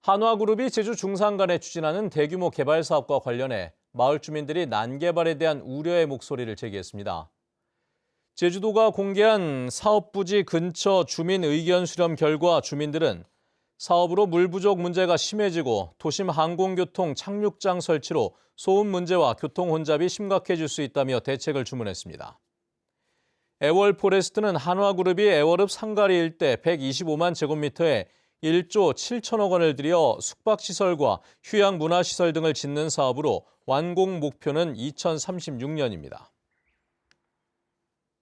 한화그룹이 제주 중산간에 추진하는 대규모 개발 사업과 관련해 마을 주민들이 난개발에 대한 우려의 목소리를 제기했습니다. 제주도가 공개한 사업 부지 근처 주민 의견 수렴 결과 주민들은 사업으로 물 부족 문제가 심해지고 도심 항공교통 착륙장 설치로 소음 문제와 교통 혼잡이 심각해질 수 있다며 대책을 주문했습니다. 애월포레스트는 한화그룹이 애월읍 상가리 일대 125만 제곱미터에 1조 7천억 원을 들여 숙박시설과 휴양문화시설 등을 짓는 사업으로 완공 목표는 2036년입니다.